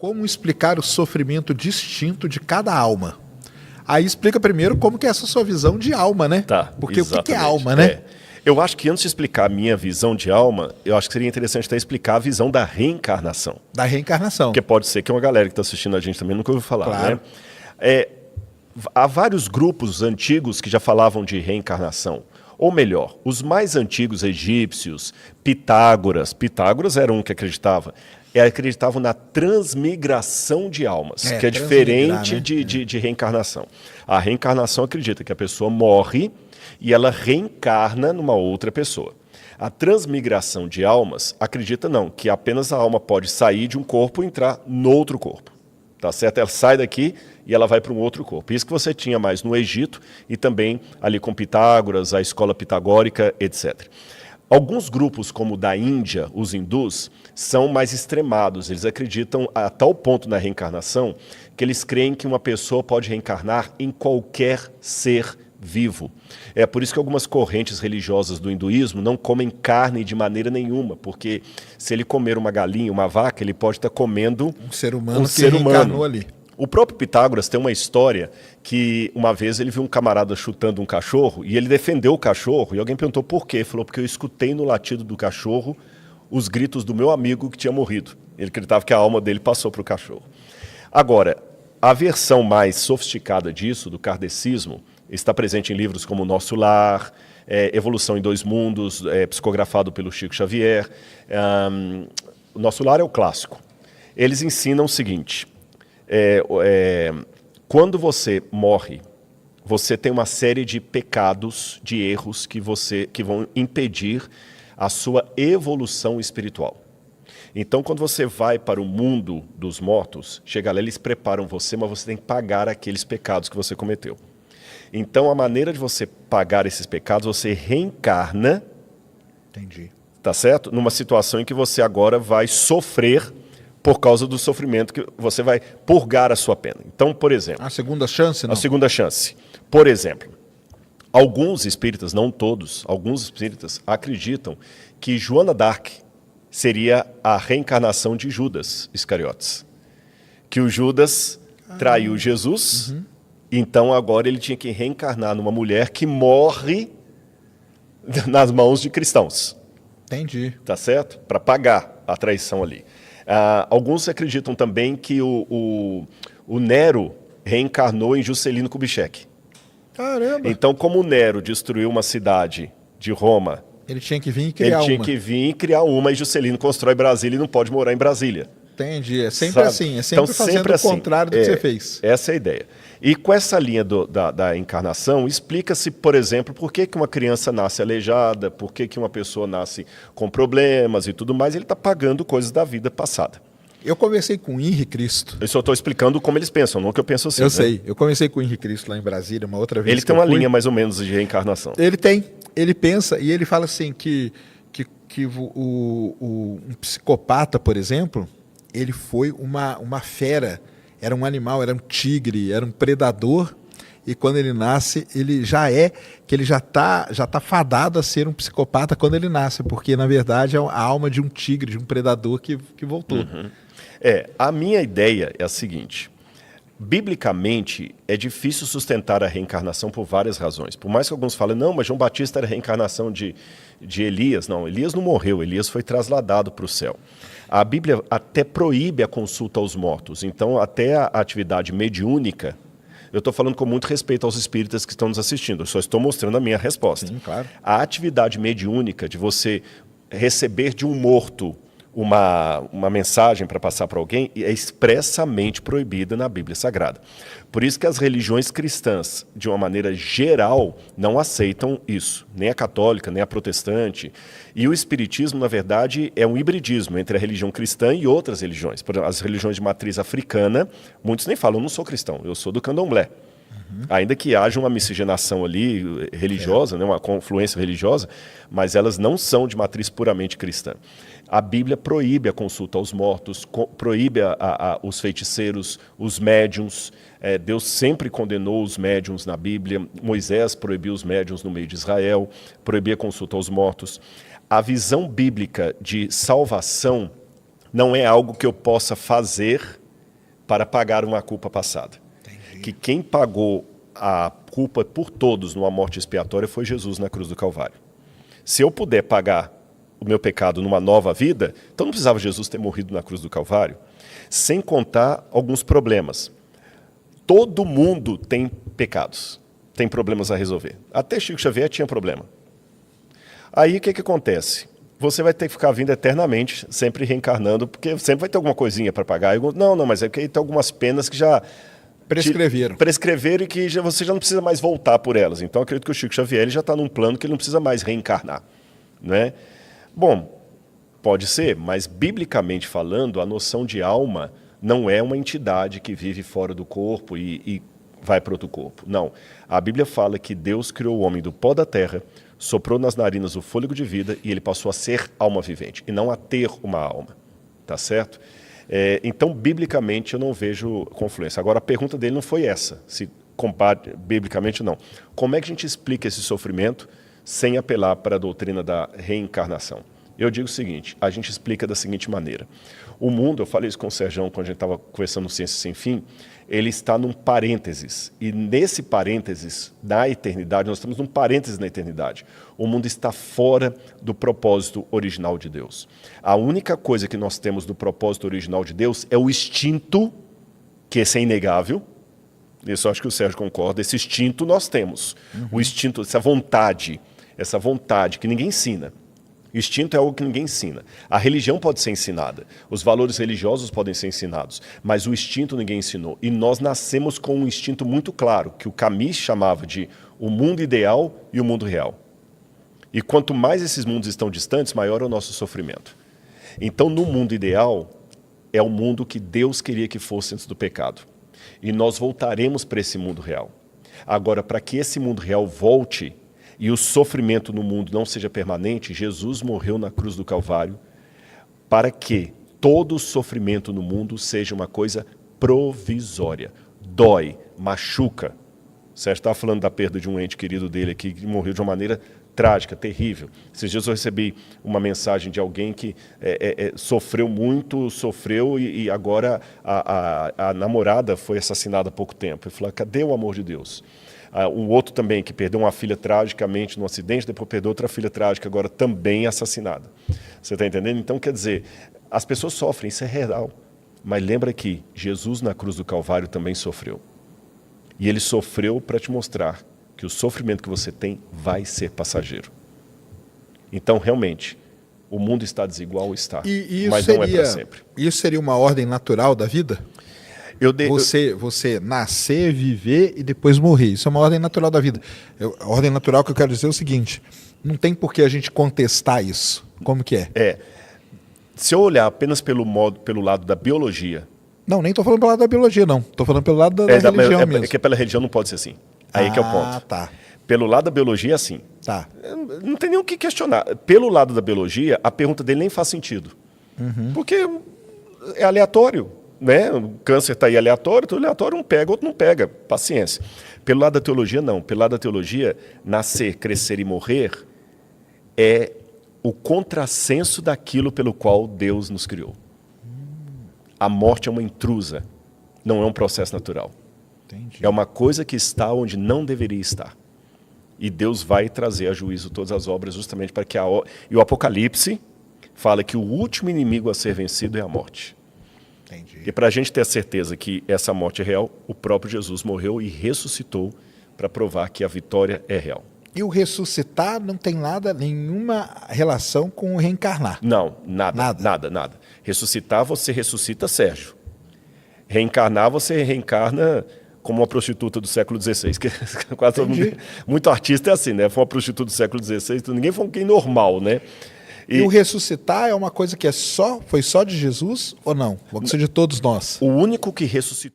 Como explicar o sofrimento distinto de cada alma? Aí explica primeiro como que é essa sua visão de alma, né? Tá, porque exatamente. o que é alma, né? Eu acho que antes de explicar a minha visão de alma, eu acho que seria interessante até explicar a visão da reencarnação. Da reencarnação. Porque pode ser que uma galera que está assistindo a gente também nunca ouviu falar, Claro. né? Há vários grupos antigos que já falavam de reencarnação. Ou melhor, os mais antigos egípcios, Pitágoras era um que acreditava. Acreditavam na transmigração de almas, que é diferente, né, de reencarnação. A reencarnação acredita que a pessoa morre e ela reencarna numa outra pessoa. A transmigração de almas acredita não, que apenas a alma pode sair de um corpo e entrar no outro corpo. Tá certo? Ela sai daqui e ela vai para um outro corpo. Isso que você tinha mais no Egito e também ali com Pitágoras, a escola pitagórica, etc. Alguns grupos, como o da Índia, os hindus, são mais extremados. Eles acreditam a tal ponto na reencarnação que eles creem que uma pessoa pode reencarnar em qualquer ser vivo. É por isso que algumas correntes religiosas do hinduísmo não comem carne de maneira nenhuma, porque se ele comer uma galinha, uma vaca, ele pode estar comendo um ser humano que reencarnou ali. O próprio Pitágoras tem uma história que uma vez ele viu um camarada chutando um cachorro e ele defendeu o cachorro e alguém perguntou por quê. Ele falou, porque eu escutei no latido do cachorro os gritos do meu amigo que tinha morrido. Ele acreditava que a alma dele passou para o cachorro. Agora, a versão mais sofisticada disso, do kardecismo, está presente em livros como Nosso Lar, Evolução em Dois Mundos, psicografado pelo Chico Xavier. O Nosso Lar é o clássico. Eles ensinam o seguinte: quando você morre, você tem uma série de pecados, de erros que vão impedir a sua evolução espiritual. Então, quando você vai para o mundo dos mortos, chega lá, eles preparam você, mas você tem que pagar aqueles pecados que você cometeu. Então, a maneira de você pagar esses pecados, você reencarna, entendi, tá certo? Numa situação em que você agora vai sofrer por causa do sofrimento, que você vai purgar a sua pena. Então, por exemplo... A segunda chance, não? A segunda chance. Por exemplo, alguns espíritas, não todos, alguns espíritas acreditam que Joana d'Arc seria a reencarnação de Judas Iscariotes. Que o Judas traiu Jesus, então agora ele tinha que reencarnar numa mulher que morre nas mãos de cristãos. Entendi. Tá certo? Para pagar a traição ali. Alguns acreditam também que o Nero reencarnou em Juscelino Kubitschek. Caramba! Então, como o Nero destruiu uma cidade de Roma, ele tinha que vir e criar uma. Ele tinha que vir e criar uma, e Juscelino constrói Brasília e não pode morar em Brasília. Entendi. É sempre Sabe? assim, é sempre então, fazendo sempre o assim. contrário do que você fez. Essa é a ideia. E com essa linha da encarnação, explica-se, por exemplo, por que uma criança nasce aleijada, por que uma pessoa nasce com problemas e tudo mais, ele está pagando coisas da vida passada. Eu conversei com o Henri Cristo. Eu só estou explicando como eles pensam, não que eu penso assim. Eu né? sei. Eu conversei com o Henri Cristo lá em Brasília, uma outra vez. Ele tem uma linha mais ou menos de reencarnação. Ele tem. Ele pensa e ele fala assim que um psicopata, por exemplo, ele foi uma fera, era um animal, era um tigre, era um predador, e quando ele nasce, ele já tá fadado a ser um psicopata quando ele nasce, porque na verdade é a alma de um tigre, de um predador que voltou. Uhum. A minha ideia é a seguinte: biblicamente é difícil sustentar a reencarnação por várias razões. Por mais que alguns falem, não, mas João Batista era a reencarnação de Elias. Não, Elias não morreu, Elias foi trasladado para o céu. A Bíblia até proíbe a consulta aos mortos, então até a atividade mediúnica, eu estou falando com muito respeito aos espíritas que estão nos assistindo, eu só estou mostrando a minha resposta. Sim, claro. A atividade mediúnica de você receber de um morto uma mensagem para passar para alguém é expressamente proibida na Bíblia Sagrada. Por isso que as religiões cristãs, de uma maneira geral, não aceitam isso. Nem a católica, nem a protestante. E o espiritismo, na verdade, é um hibridismo entre a religião cristã e outras religiões. Por exemplo, as religiões de matriz africana, muitos nem falam, eu não sou cristão, eu sou do candomblé. Ainda que haja uma miscigenação ali religiosa, né, uma confluência religiosa, mas elas não são de matriz puramente cristã. A Bíblia proíbe a consulta aos mortos, proíbe os feiticeiros, os médiuns. Deus sempre condenou os médiuns na Bíblia. Moisés proibiu os médiuns no meio de Israel, proibia a consulta aos mortos. A visão bíblica de salvação não é algo que eu possa fazer para pagar uma culpa passada. Entendi. Que quem pagou a culpa por todos numa morte expiatória foi Jesus na cruz do Calvário. Se eu puder pagar o meu pecado numa nova vida, então não precisava Jesus ter morrido na cruz do Calvário. Sem contar alguns problemas. Todo mundo tem pecados, tem problemas a resolver. Até Chico Xavier tinha problema. Aí o que acontece? Você vai ter que ficar vindo eternamente, sempre reencarnando, porque sempre vai ter alguma coisinha para pagar. Não, mas é que tem algumas penas que já prescreveram e que você já não precisa mais voltar por elas. Então, eu acredito que o Chico Xavier ele já está num plano que ele não precisa mais reencarnar. Né? Bom, pode ser, mas biblicamente falando, a noção de alma não é uma entidade que vive fora do corpo e vai para outro corpo. Não. A Bíblia fala que Deus criou o homem do pó da terra, soprou nas narinas o fôlego de vida e ele passou a ser alma vivente, e não a ter uma alma. Tá certo? Então, biblicamente, eu não vejo confluência. Agora, a pergunta dele não foi essa, se compare biblicamente não. Como é que a gente explica esse sofrimento sem apelar para a doutrina da reencarnação? Eu digo o seguinte, a gente explica da seguinte maneira. O mundo, eu falei isso com o Serjão quando a gente estava conversando no Ciência Sem Fim, ele está num parênteses. E nesse parênteses, na eternidade, nós estamos num parênteses na eternidade. O mundo está fora do propósito original de Deus. A única coisa que nós temos do propósito original de Deus é o instinto, que esse é inegável. Isso eu acho que o Sérgio concorda. Esse instinto nós temos. O instinto, essa vontade que ninguém ensina. Instinto é algo que ninguém ensina. A religião pode ser ensinada, os valores religiosos podem ser ensinados, mas o instinto ninguém ensinou. E nós nascemos com um instinto muito claro, que o Camus chamava de o mundo ideal e o mundo real. E quanto mais esses mundos estão distantes, maior é o nosso sofrimento. Então, no mundo ideal, é o mundo que Deus queria que fosse antes do pecado. E nós voltaremos para esse mundo real. Agora, para que esse mundo real volte, e o sofrimento no mundo não seja permanente, Jesus morreu na cruz do Calvário para que todo o sofrimento no mundo seja uma coisa provisória. Dói, machuca. O Sérgio estava falando da perda de um ente querido dele aqui, que morreu de uma maneira trágica, terrível. Esses dias eu recebi uma mensagem de alguém que sofreu muito, e agora a namorada foi assassinada há pouco tempo. Ele falou, cadê o amor de Deus? Um outro também que perdeu uma filha tragicamente num acidente, depois perdeu outra filha trágica, agora também assassinada. Você está entendendo? Então, quer dizer, as pessoas sofrem, isso é real. Mas lembra que Jesus na cruz do Calvário também sofreu. E ele sofreu para te mostrar que o sofrimento que você tem vai ser passageiro. Então, realmente, o mundo está desigual, está, mas não é para sempre. Isso seria uma ordem natural da vida? Você nascer, viver e depois morrer. Isso é uma ordem natural da vida. A ordem natural que eu quero dizer é o seguinte, não tem por que a gente contestar isso. Como que é? Se eu olhar apenas pelo lado da biologia... Não, nem estou falando pelo lado da biologia, não. Estou falando pelo lado da religião mesmo. É que pela religião não pode ser assim. Aí que é o ponto. Tá. Pelo lado da biologia, sim. Tá. Não tem nem o que questionar. Pelo lado da biologia, a pergunta dele nem faz sentido. Porque é aleatório. Né? O câncer está aí aleatório, então aleatório um pega, outro não pega. Paciência. Pelo lado da teologia, não. Pelo lado da teologia, nascer, crescer e morrer é o contrassenso daquilo pelo qual Deus nos criou. A morte é uma intrusa, não é um processo natural. Entendi. É uma coisa que está onde não deveria estar. E Deus vai trazer a juízo todas as obras justamente para que E o Apocalipse fala que o último inimigo a ser vencido é a morte. Entendi. E para a gente ter a certeza que essa morte é real, o próprio Jesus morreu e ressuscitou para provar que a vitória é real. E o ressuscitar não tem nenhuma relação com o reencarnar? Não, nada. Ressuscitar, você ressuscita, Sérgio. Reencarnar, você reencarna como uma prostituta do século XVI. Que quase todo mundo, muito artista é assim, né? Foi uma prostituta do século XVI, ninguém foi alguém normal, né? E o ressuscitar é uma coisa que foi só de Jesus ou não? Pode ser de todos nós? O único que ressuscitou